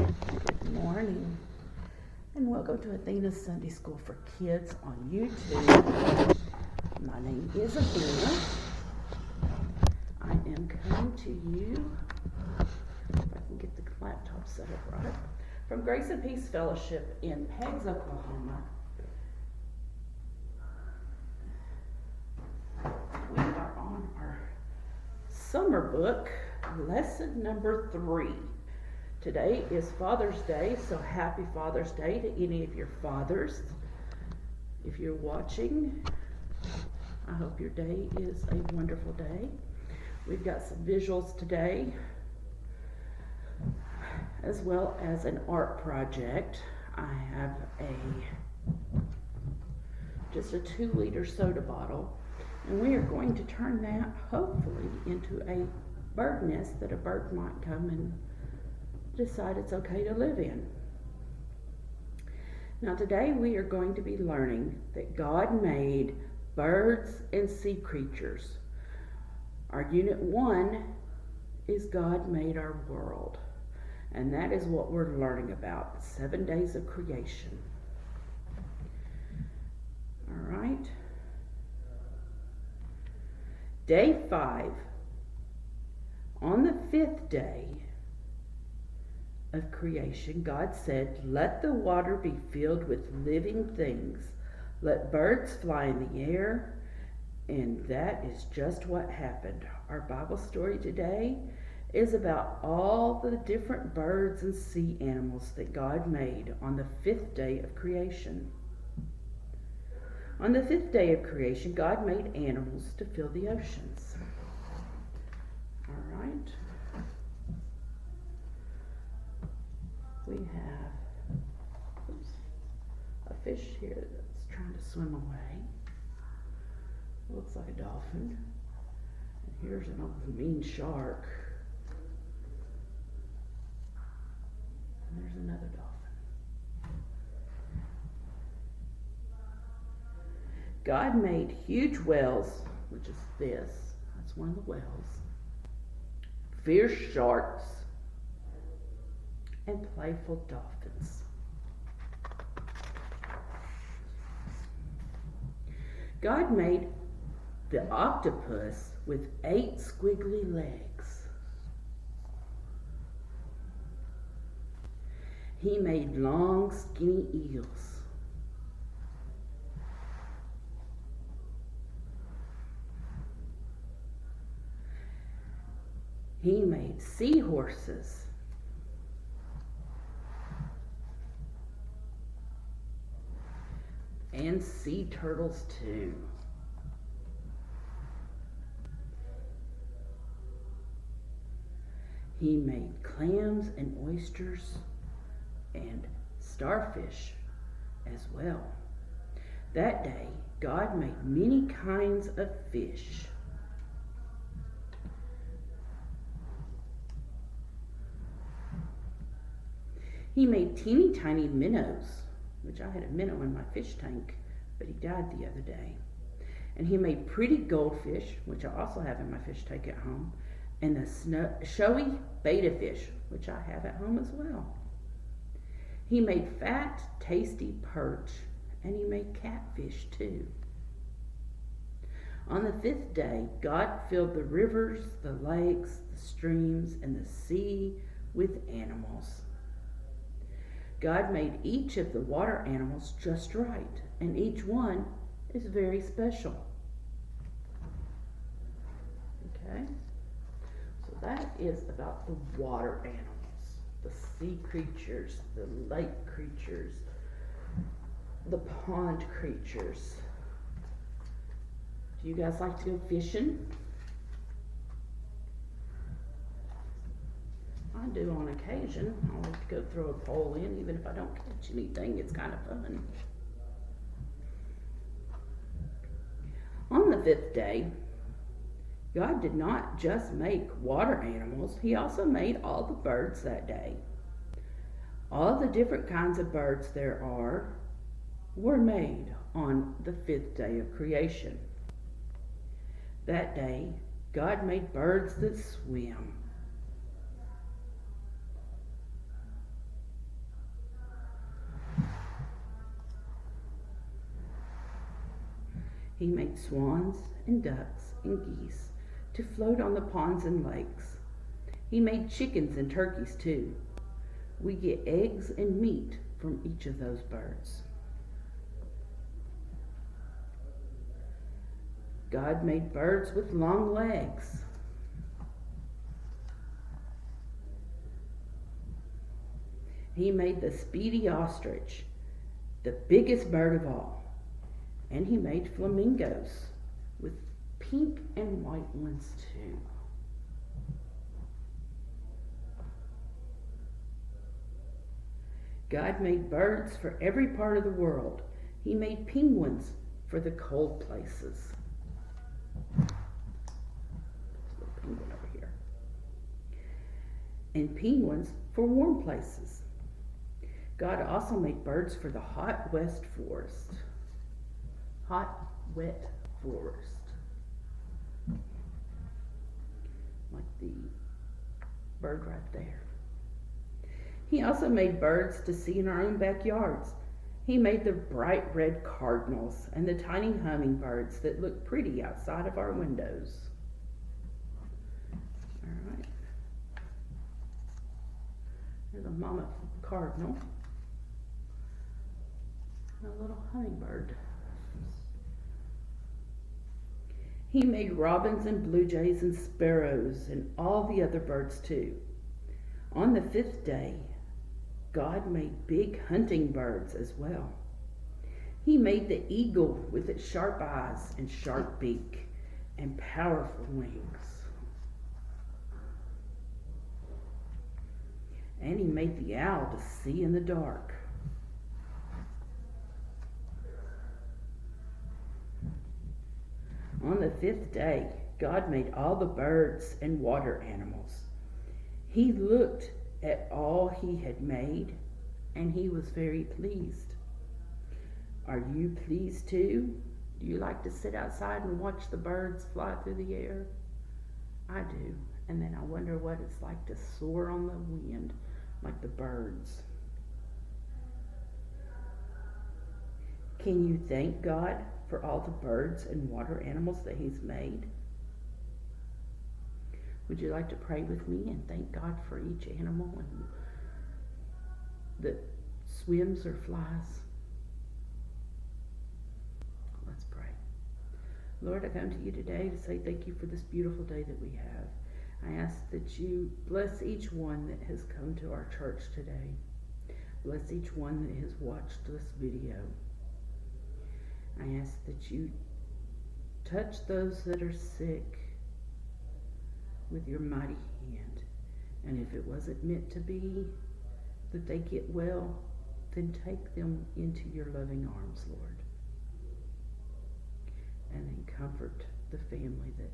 Good morning, and welcome to Athena's Sunday School for Kids on YouTube. My name is Athena. I am coming to you, if I can get the laptop set up right, from Grace and Peace Fellowship in Peggs, Oklahoma. We are on our summer book, lesson number 3. Today is Father's Day, so happy Father's Day to any of your fathers. If you're watching, I hope your day is a wonderful day. We've got some visuals today, as well as an art project. I have just a 2-liter soda bottle, and we are going to turn that, hopefully, into a bird nest that a bird might come and decide it's okay to live in. Now today we are going to be learning that God made birds and sea creatures. Our unit 1 is God made our world, and that is what we're learning about, 7 days of creation. All right. Day 5. On the 5th day of creation, God said, "Let the water be filled with living things. Let birds fly in the air." And that is just what happened. Our Bible story today is about all the different birds and sea animals that God made on the 5th day of creation. On the 5th day of creation, God made animals to fill the oceans. All right. We have a fish here that's trying to swim away. Looks like a dolphin. And here's an old mean shark. And there's another dolphin. God made huge whales, which is this. That's one of the whales. Fierce sharks, and playful dolphins. God made the octopus with 8 squiggly legs. He made long, skinny eels. He made seahorses. And sea turtles too. He made clams and oysters and starfish as well. That day, God made many kinds of fish. He made teeny tiny minnows, which I had a minnow in my fish tank, but he died the other day. And he made pretty goldfish, which I also have in my fish tank at home, and the showy betta fish, which I have at home as well. He made fat, tasty perch, and he made catfish too. On the 5th day, God filled the rivers, the lakes, the streams, and the sea with animals. God made each of the water animals just right, and each one is very special. Okay? So that is about the water animals, the sea creatures, the lake creatures, the pond creatures. Do you guys like to go fishing? I do on occasion. I like to go throw a pole in, even if I don't catch anything. It's kind of fun. On the 5th day, God did not just make water animals, he also made all the birds that day. All the different kinds of birds there are were made on the 5th day of creation. That day, God made birds that swim. He made swans and ducks and geese to float on the ponds and lakes. He made chickens and turkeys too. We get eggs and meat from each of those birds. God made birds with long legs. He made the speedy ostrich, the biggest bird of all. And he made flamingos with pink and white ones too. God made birds for every part of the world. He made penguins for the cold places. There's a little penguin over here. And penguins for warm places. God also made birds for the hot, wet forest. Like the bird right there. He also made birds to see in our own backyards. He made the bright red cardinals and the tiny hummingbirds that look pretty outside of our windows. All right. There's a mama cardinal. And a little hummingbird. He made robins and blue jays and sparrows and all the other birds too. On the 5th day, God made big hunting birds as well. He made the eagle with its sharp eyes and sharp beak and powerful wings. And he made the owl to see in the dark. On the 5th day, God made all the birds and water animals. He looked at all he had made, and he was very pleased. Are you pleased too? Do you like to sit outside and watch the birds fly through the air? I do, and then I wonder what it's like to soar on the wind like the birds. Can you thank God for all the birds and water animals that he's made? Would you like to pray with me and thank God for each animal that swims or flies? Let's pray. Lord, I come to you today to say thank you for this beautiful day that we have. I ask that you bless each one that has come to our church today. Bless each one that has watched this video. I ask that you touch those that are sick with your mighty hand. And if it wasn't meant to be that they get well, then take them into your loving arms, Lord. And then comfort the family that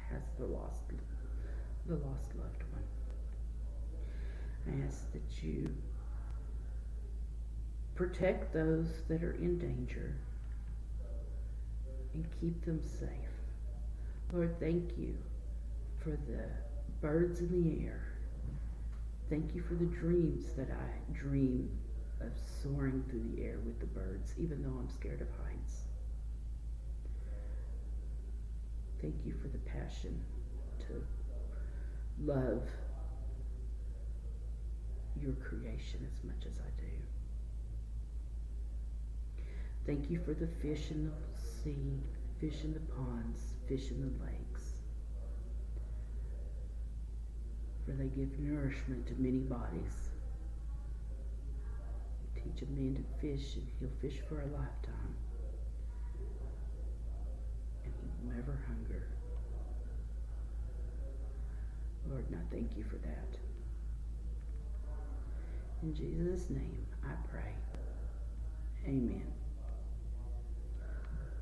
has the lost loved one. I ask that you protect those that are in danger and keep them safe. Lord, thank you for the birds in the air. Thank you for the dreams that I dream of soaring through the air with the birds, even though I'm scared of heights. Thank you for the passion to love your creation as much as I do. Thank you for the fish in the sea, fish in the ponds, fish in the lakes. For they give nourishment to many bodies. You teach a man to fish, and he'll fish for a lifetime. And he will never hunger. Lord, and I thank you for that. In Jesus' name, I pray. Amen.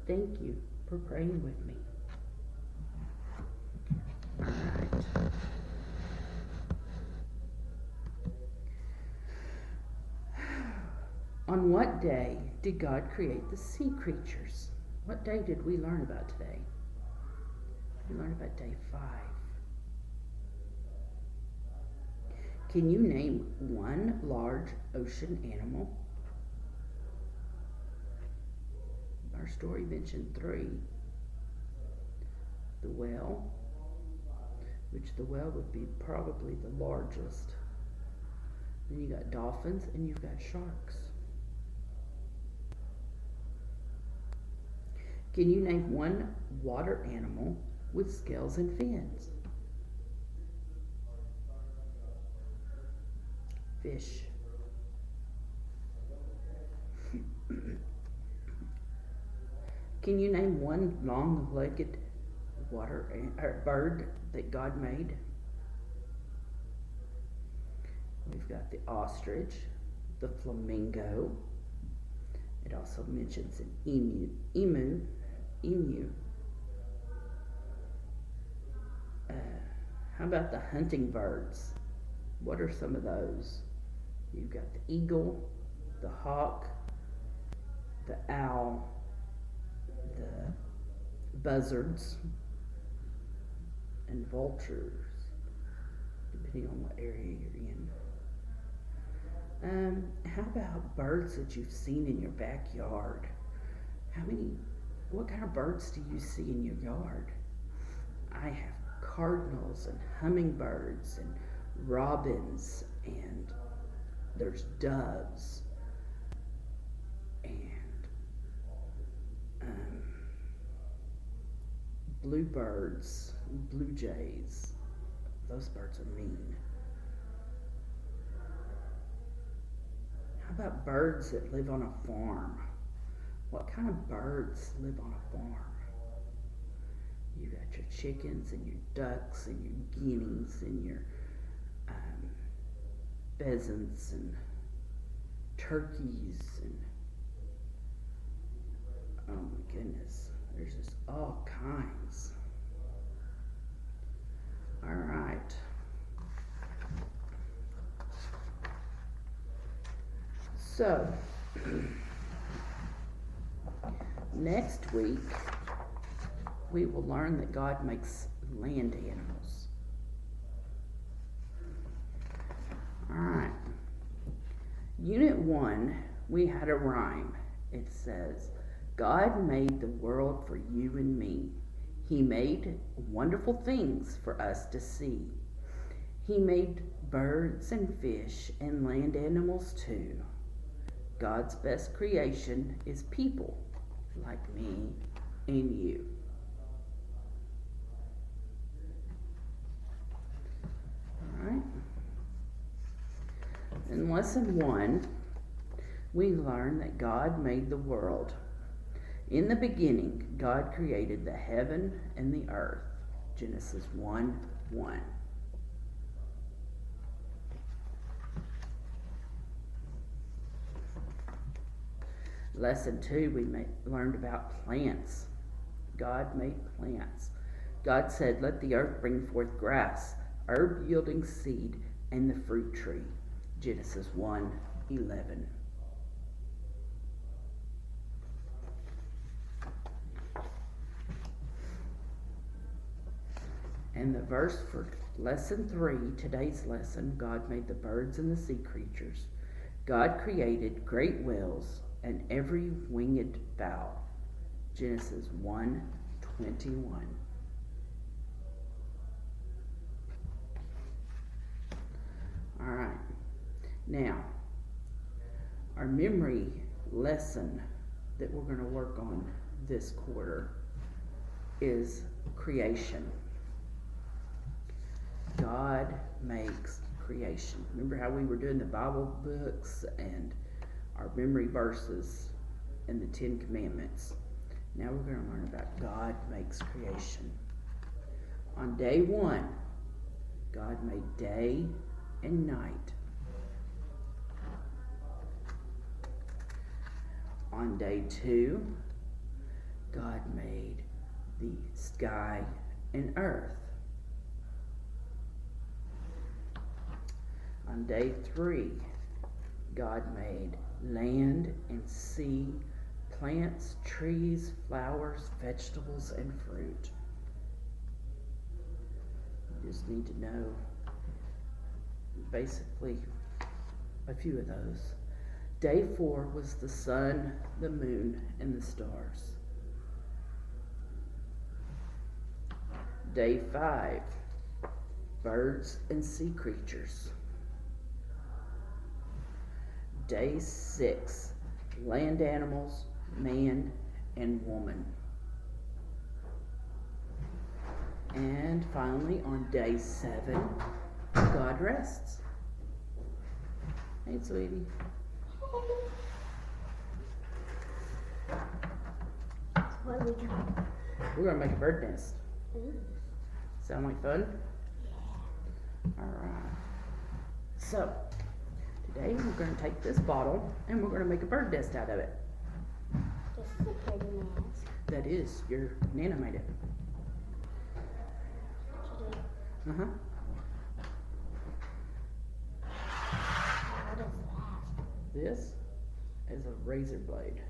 Thank you for praying with me. All right. On what day did God create the sea creatures? What day did we learn about today? We learned about day 5. Can you name one large ocean animal? Our story mentioned 3. The whale, which the whale would be probably the largest. Then you got dolphins and you've got sharks. Can you name one water animal with scales and fins? Fish. Can you name one long-legged bird that God made? We've got the ostrich, the flamingo. It also mentions an emu. How about the hunting birds? What are some of those? You've got the eagle, the hawk, the owl, the buzzards, and vultures, depending on what area you're in. How about birds that you've seen in your backyard? What kind of birds do you see in your yard? I have cardinals and hummingbirds and robins, and there's doves and bluebirds, blue jays. Those birds are mean. How about birds that live on a farm? What kind of birds live on a farm? You got your chickens and your ducks and your guineas and your pheasants and turkeys and oh my goodness, there's just all kinds. All right. So, next week, we will learn that God makes land animals. All right. Unit 1, we had a rhyme. It says, God made the world for you and me. He made wonderful things for us to see. He made birds and fish and land animals too. God's best creation is people like me and you. All right. In lesson 1, we learned that God made the world. In the beginning, God created the heaven and the earth. Genesis 1:1. Lesson 2, we learned about plants. God made plants. God said, let the earth bring forth grass, herb yielding seed, and the fruit tree. Genesis 1:11. And the verse for lesson 3, today's lesson, God made the birds and the sea creatures. God created great whales and every winged fowl. Genesis 1:21. All right. Now, our memory lesson that we're going to work on this quarter is creation. God makes creation. Remember how we were doing the Bible books and our memory verses and the 10 Commandments? Now we're going to learn about God makes creation. On day 1, God made day and night. On day 2, God made the sky and earth. On day 3, God made land and sea, plants, trees, flowers, vegetables, and fruit. You just need to know basically a few of those. Day 4 was the sun, the moon, and the stars. Day 5, birds and sea creatures. Day 6, land animals, man and woman. And finally, on day 7, God rests. Hey, sweetie. What are we doing? We're going to make a bird nest. Ooh. Sound like fun? Yeah. Alright. So, today we're going to take this bottle and we're going to make a bird nest out of it. This is a pretty nest. That is, your Nana made it. She did. Uh-huh. What is that? This is a razor blade.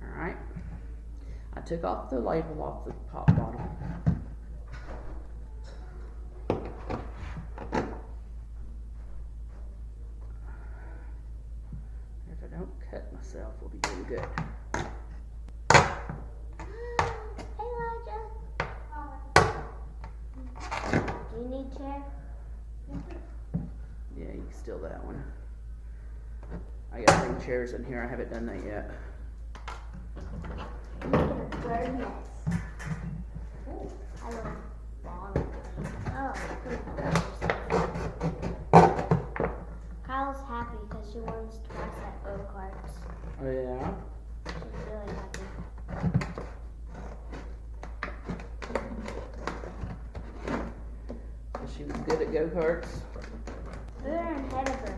Alright. I took off the label off the pop bottle. If I don't cut myself, we'll be doing good. Hey, Elijah. Do you need chair? Yeah, you can steal that one. I got 3 chairs in here. I haven't done that yet. I'm making a bird nest. Oh, I love ball. Oh, Kyla's happy because she wins twice at go-karts. Oh, yeah? She's really happy. So she was good at go-karts? We were ahead of her.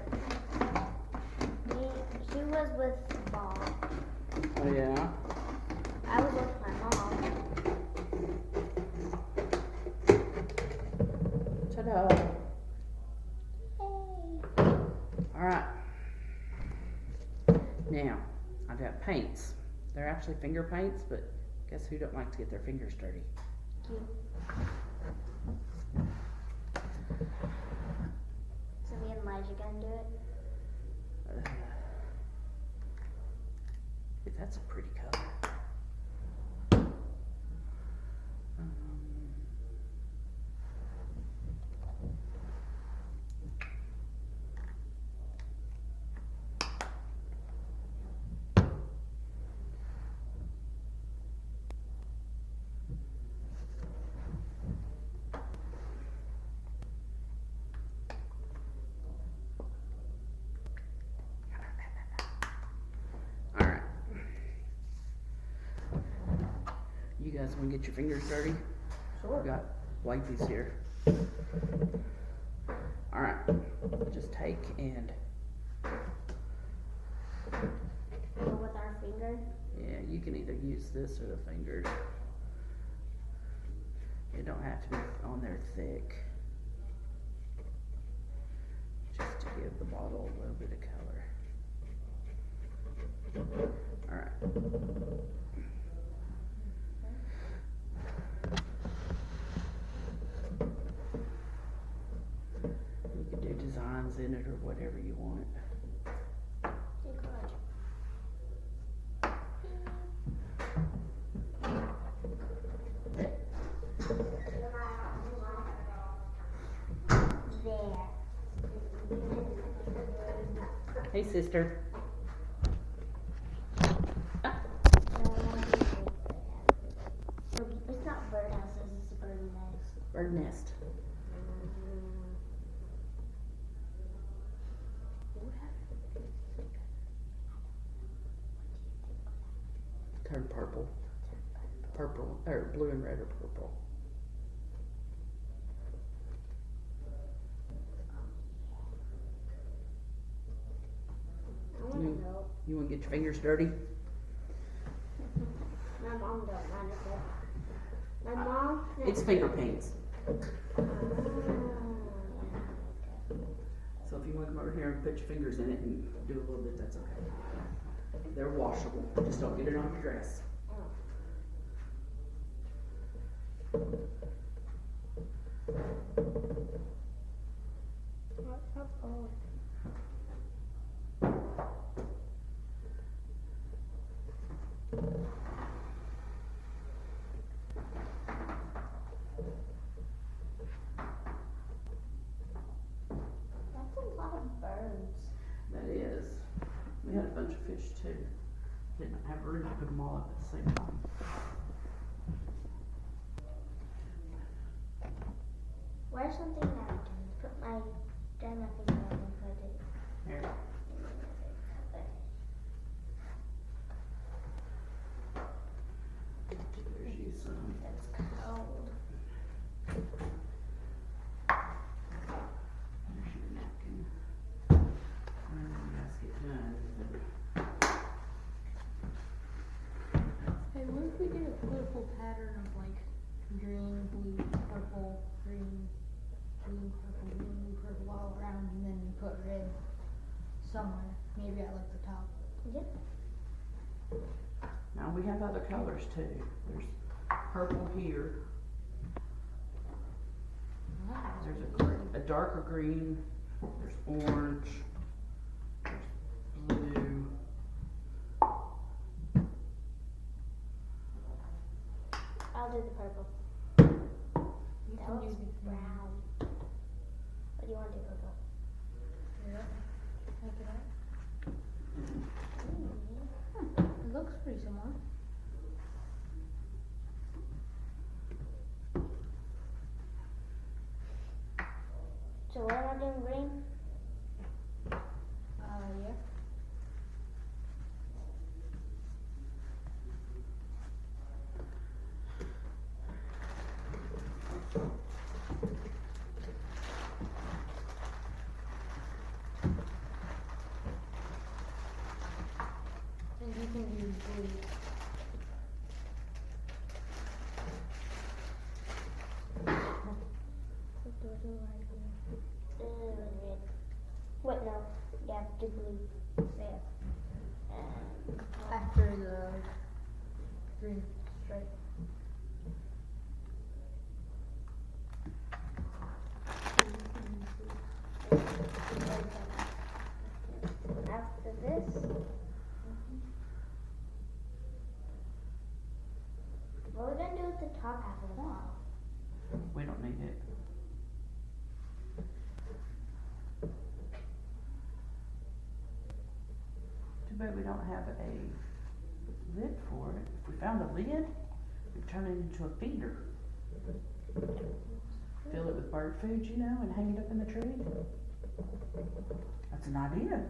She was with the ball. Oh, yeah? I was with my mom. Ta-da! Hey. Alright. Now, I've got paints. They're actually finger paints, but guess who don't like to get their fingers dirty? You. So me and Elijah gonna do it? That's a pretty color. Alright. You guys want to get your fingers dirty? Sure. We got wipes here. Alright. Just take and Go with our finger. yeah, you can either use this or the fingers. It don't have to be on there thick. Just to give the bottle a little bit of color. Alright. You can do designs in it or whatever you want. There. Hey, sister. It's not birdhouses, it's a bird nest. Bird nest. Turn purple. Purple, or blue and red or purple. I want to help. You want to get your fingers dirty? My mom don't mind if My mom. It's finger paints. So if you want to come over here and put your fingers in it and do a little bit, that's okay. They're washable. Just don't get it on your dress. We had a bunch of fish too. Didn't have room to put them all up at the same time. Where's something that I can put my dry my finger on and put it Here. in another cup? There's you some. That's cold. There's your napkin. And then you guys get done. Hey, what if we did a beautiful pattern of like green, blue, purple, green, blue, purple all around, and then put red somewhere? Maybe at like the top. Yep. Now we have other colors too. There's purple here. There's a darker green. There's orange. There's blue. I'll do the purple. You That can do looks the brown. What do you want to do, purple? Yeah. Check it out. Mm. It looks pretty similar. So what am I doing, green? Yeah. And you can use blue. Red. Wait, no. Yeah, do blue. There. After the green stripe. After this. What are we gonna do with the top half of the bottle? We don't need it. Too bad we don't have a lid for it. If we found a lid, we'd turn it into a feeder. Fill it with bird food, you know, and hang it up in the tree. That's an idea.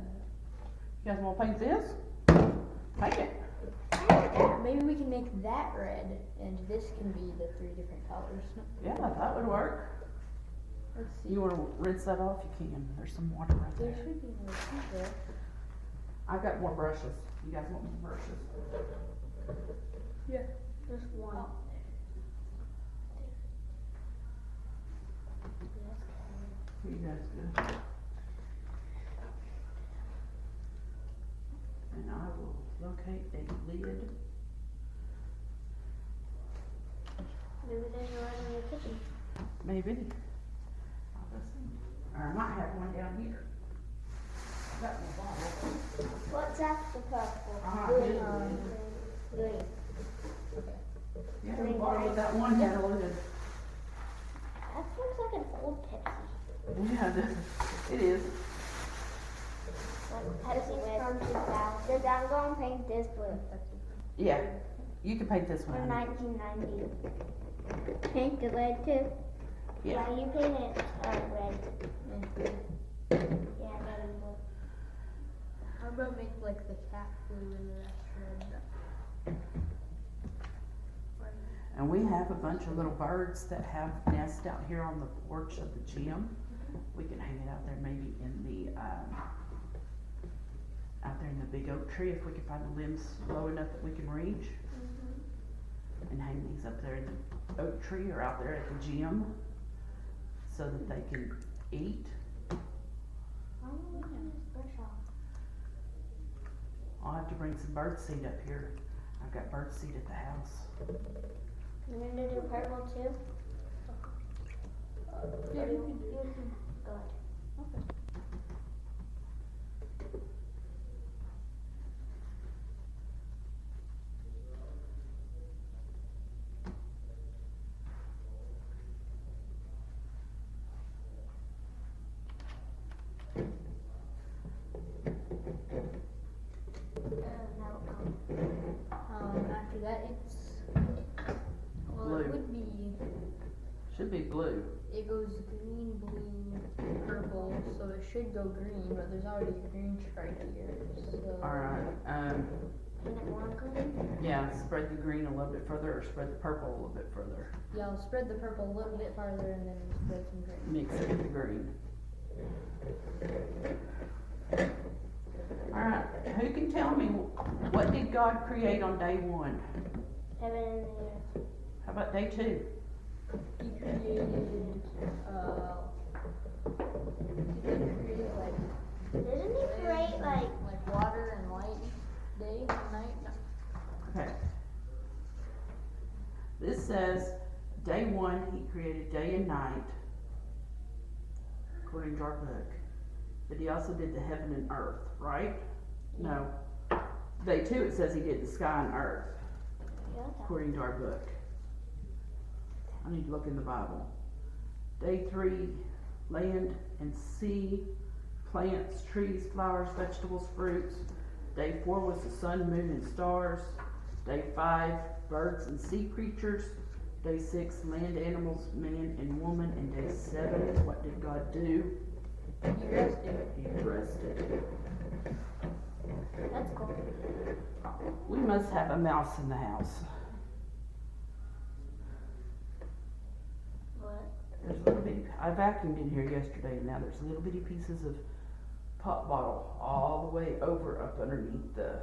You guys wanna paint this? Paint it. Maybe we can make that red, and this can be the 3 different colors. Yeah, that would work. Let's see. You wanna rinse that off? You can. There's some water right There there. should be another piece there. I've got more brushes. You guys want more brushes? Yeah. Just one. Oh. Here you guys go. And I will locate a lid. Maybe there's one in the kitchen. Maybe. I'll just see. Or I might have one down here. I've got my bottle. What's after purple? Ah, Green. green. Green. Yeah, the bottle with that one had a lid. That looks like an old Pepsi. Yeah, it is. Like Pepsi from 2000. I'm going to paint this blue. Yeah. You can paint this From one. 1990. Paint the red too. Yeah. You paint it red. Yeah, red and blue. How about make like the cat blue and the rest red? And we have a bunch of little birds that have nests out here on the porch of the gym. We can hang it out there maybe in the, out there in the big oak tree if we can find the limbs low enough that we can reach. And hang these up there in the oak tree or out there at the gym so that they can eat. Why don't we use brush off? I'll have to bring some bird seed up here. I've got bird seed at the house. You're gonna do purple too? Yeah, Or you you can do it. Go ahead. Okay. that it's, well, Blue. it would be, Should be blue. it goes green, blue, purple, so it should go green, but there's already a green stripe here, so. Alright, Isn't it more green? yeah, spread the green a little bit further or spread the purple a little bit further. Yeah, I'll spread the purple a little bit farther and then spread some green. Mix it with the green. Alright, who can tell me what did God create on day 1? Heaven and the earth. How about day 2? He created, he created like, Didn't he create like water and light, day and night? No. Okay. This says day 1 he created day and night, according to our book. But he also did the heaven and earth, right? No. Day 2 it says he did the sky and earth, according to our book. I need to look in the Bible. Day 3, land and sea, plants, trees, flowers, vegetables, fruits. Day 4 was the sun, moon, and stars. Day 5, birds and sea creatures. Day 6, land animals, man and woman. And day 7, what did God do? He rested. He rested. That's cool. We must have a mouse in the house. What? There's little bitty, I vacuumed in here yesterday, and now there's little bitty pieces of pop bottle all the way over up underneath the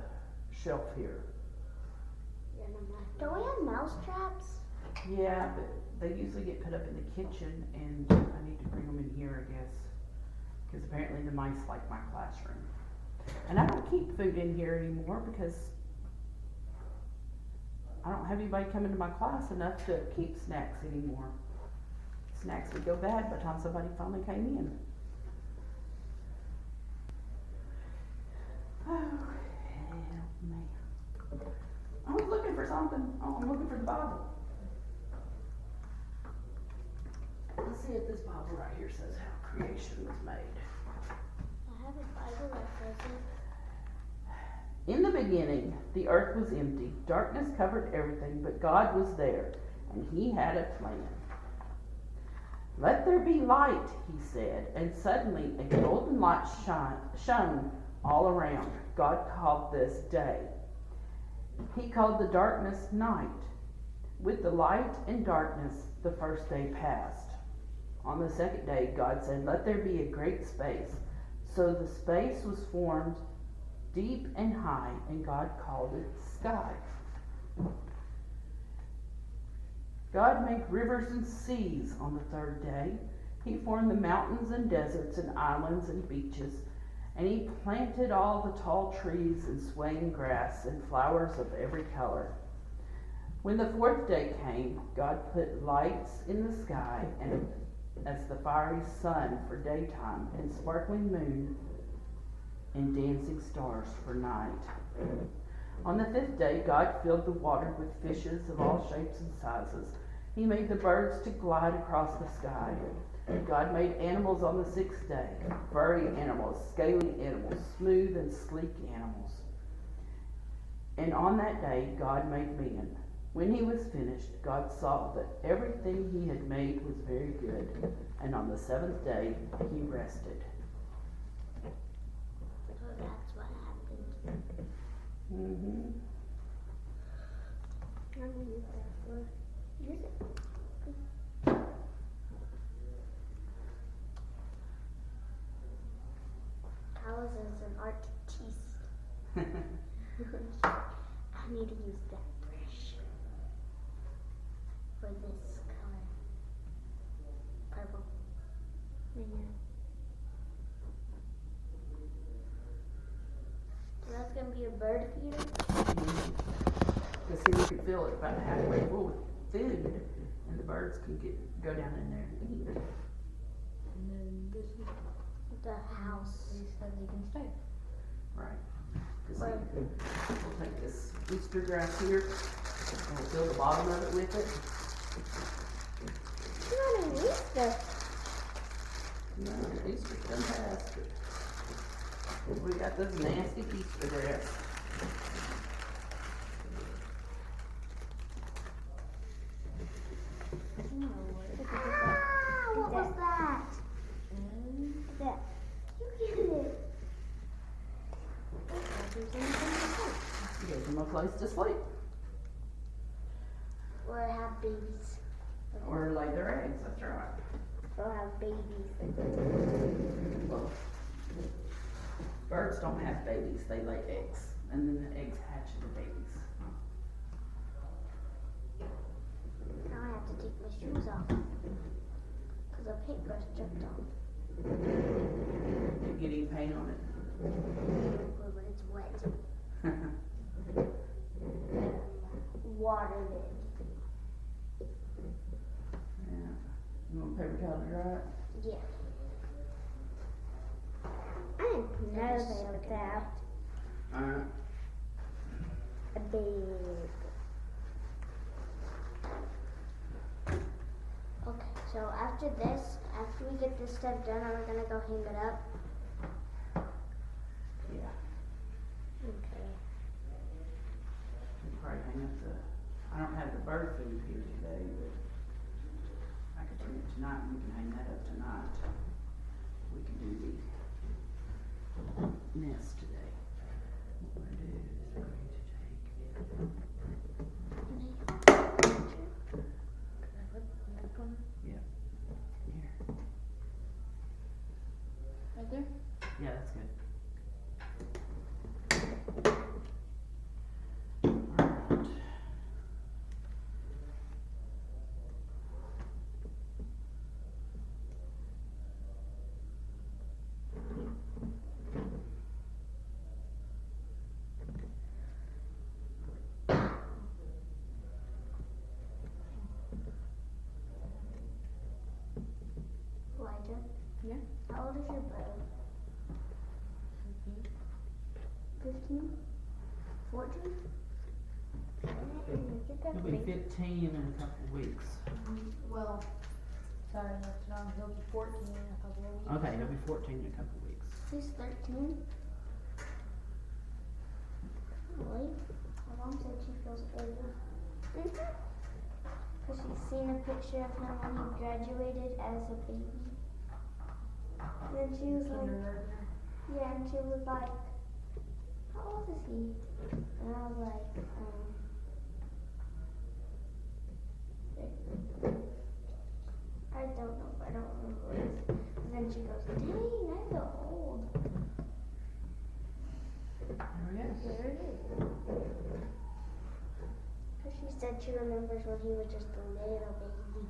shelf here. Don't we have mouse traps? Yeah, but they usually get put up in the kitchen, and I need to bring them in here, I guess. Because apparently the mice like my classroom. And I don't keep food in here anymore because I don't have anybody coming to my class enough to keep snacks anymore. Snacks would go bad by the time somebody finally came in. Oh, help me. I was looking for something. Oh, I'm looking for the Bible. Let's see if this Bible right here says how creation was made. I have a Bible that says it. In the beginning, the earth was empty. Darkness covered everything, but God was there, and he had a plan. Let there be light, he said, and suddenly a golden light shone all around. God called this day. He called the darkness night. With the light and darkness, the first day passed. On the second day, God said, let there be a great space. So the space was formed deep and high, and God called it sky. God made rivers and seas on the third day. He formed the mountains and deserts and islands and beaches, and he planted all the tall trees and swaying grass and flowers of every color. When the fourth day came, God put lights in the sky and as the fiery sun for daytime and sparkling moon and dancing stars for night. On the fifth day, God filled the water with fishes of all shapes and sizes. He made the birds to glide across the sky. God made animals on the sixth day, furry animals, scaly animals, smooth and sleek animals. And on that day, God made man. When he was finished, God saw that everything he had made was very good. And on the seventh day, he rested. So that's what happened. Mm-hmm. I'm gonna use that for. Use it. Kyla's is an artiste. I need to use that brush for this color. Purple. So that's gonna be a bird feeder. Because see, we can fill it about halfway full with food, and the birds can go down in there and eat. And then this is The house. the place that they can stay. Right. 'Cause Right. we'll take this Easter grass here, and we'll fill the bottom of it with it. You don't even use this. No, Easter's done past it. We got this nasty Easter grass. gives them a place to sleep. Gives them a place to sleep. Or have babies. Or lay their eggs, that's right. Or have babies. Well, birds don't have babies, they lay eggs. And then the eggs hatch into babies. Now I have to take my shoes off. Because the paintbrush dripped on. You get any paint on it? But it's wet. Watered it. Yeah. You want paper towel to dry it? Yeah. I didn't know they looked that. Alright. A big. Okay, so after we get this stuff done, are we gonna go hang it up? Yeah. Okay. We'll probably hang up I don't have the bird food here today, but I could turn it tonight and we can hang that up tonight. We can do the nest today. What we're gonna do is we're going to here. Right there? Yeah, that's good. Elijah? Yeah? How old is your brother? 15? 14? He'll be 15 in a couple of weeks. Well, sorry, that's wrong. He'll be 14 in a couple of weeks. Okay, he'll be 14 in a couple of weeks. He's 13. Really? My mom said she feels older. Because she's seen a picture of him when he graduated as a baby. And then she was like, Kindergartner. yeah, and she was like, how old is he? And I was like, I don't know, I don't remember what it is. And then she goes, dang, I feel old. There he is. There it is. Because she said she remembers when he was just a little baby.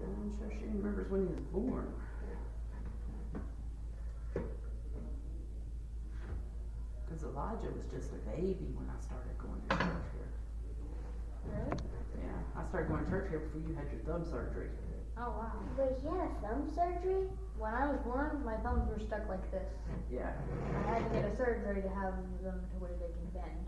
I'm sure she remembers when he was born. Because Elijah was just a baby when I started going to church here. Really? Yeah, I started going to church here before you had your thumb surgery. Oh, wow. Wait, he had a thumb surgery? When I was born, my thumbs were stuck like this. Yeah. I had to get a surgery to have them to where they can bend.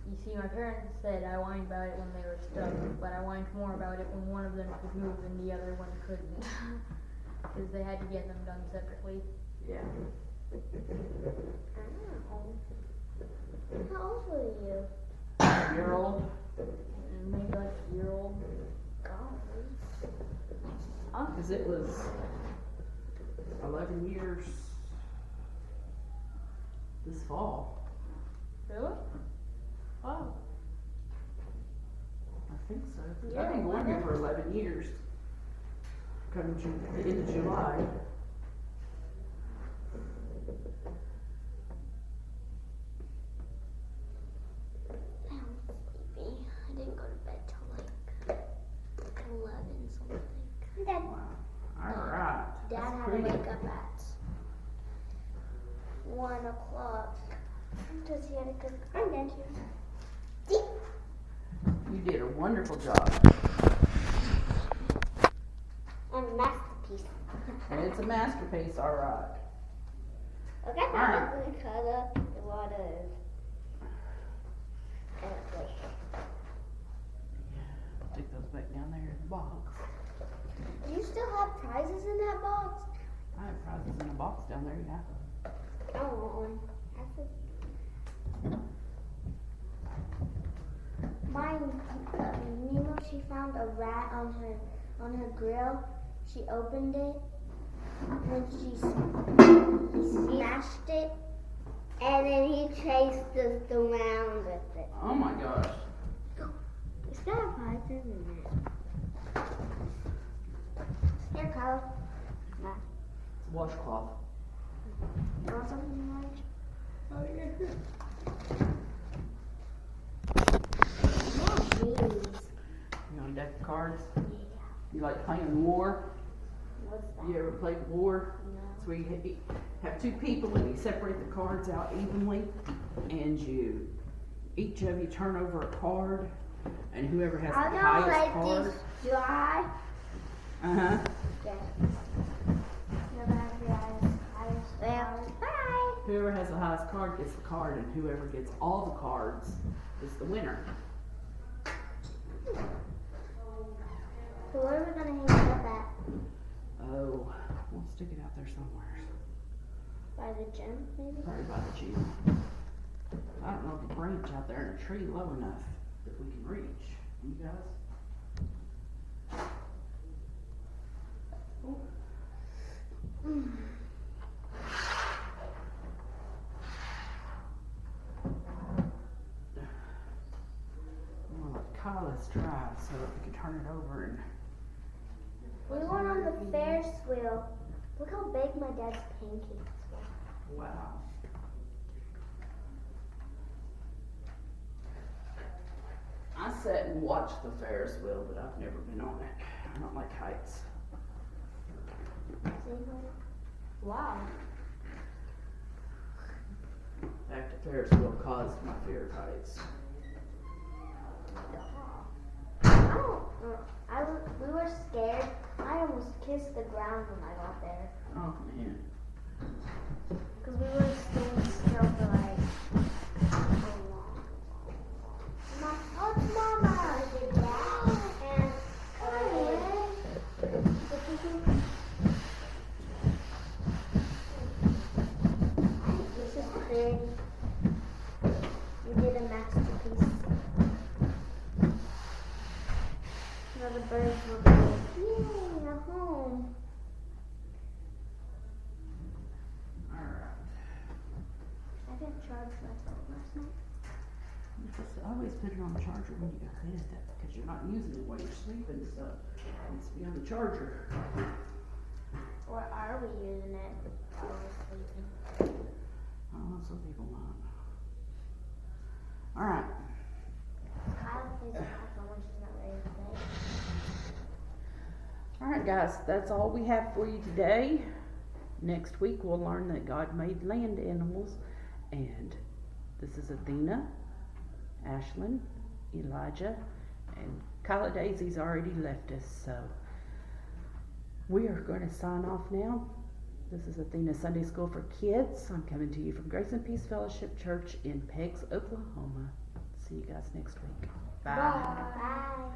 You see, my parents said I whined about it when they were stuck, but I whined more about it when one of them could move and the other one couldn't. Because they had to get them done separately. Yeah. Oh. How old were you? Year old? And maybe like a year old. Golly. Because it was 11 years this fall. Really? Wow. I think so. Yeah, I've been going here for 11 years. Come the end of July. I'm sleepy. I didn't go to bed till like 11 something. Dad, Wow. Alright. Dad That's had to pretty. wake up at 1 o'clock because he had to cook our dinner. You did a wonderful job. And masterpiece. And it's a masterpiece, alright. Okay, Alright. I'm going to cut up a lot of Stick those back down there in the box. Do you still have prizes in that box? I have prizes in a box down there, yeah. I want one. Mine, Nemo, she found a rat on her grill. She opened it. When he smashed it, And then he chased us around with it. Oh my gosh. It's got a pipe in it. Here, Kyle. Washcloth. You want something large? Oh yeah. Yeah, these. You want a deck of cards? Yeah. You like playing war? What's that? You ever played war? No. It's where you have two people and you separate the cards out evenly, and each of you turn over a card, and whoever has the I'm gonna highest let card. these dry. Uh-huh. Okay. Whoever has the highest card. Bye. Whoever has the highest card gets the card, and whoever gets all the cards is the winner. So where are we gonna hang it up at? Oh, we'll stick it out there somewhere. By the gym, maybe? Probably by the gym. I don't know of a branch out there in a tree low enough that we can reach. You guys? We'll let Kyla's drive so that we can turn it over and. We went on the Ferris wheel. Look how big my dad's pancakes were. Wow. I sat and watched the Ferris wheel, but I've never been on it. I don't like heights. Wow. In fact, the Ferris wheel caused my fear of heights. We were scared. I almost kissed the ground when I got there. Oh man. Because we were staying still for like so long. Oh, it's Mama! And this is pretty. You did a masterpiece. Now the birds will be like, yay, a home. Alright. I didn't charge my phone last night. Just always put it on the charger when you go to bed, because you're not using it while you're sleeping, so it needs to be on the charger. Or are we using it while we're sleeping? Oh, some people not. Alright. Kyle plays with my phone when she's not ready to play. Alright guys, that's all we have for you today. Next week we'll learn that God made land animals, and this is Athena, Ashlynn, Elijah, and Kyla Daisy's already left us, so we are going to sign off now. This is Athena Sunday School for Kids. I'm coming to you from Grace and Peace Fellowship Church in Peggs, Oklahoma. See you guys next week. Bye. Bye.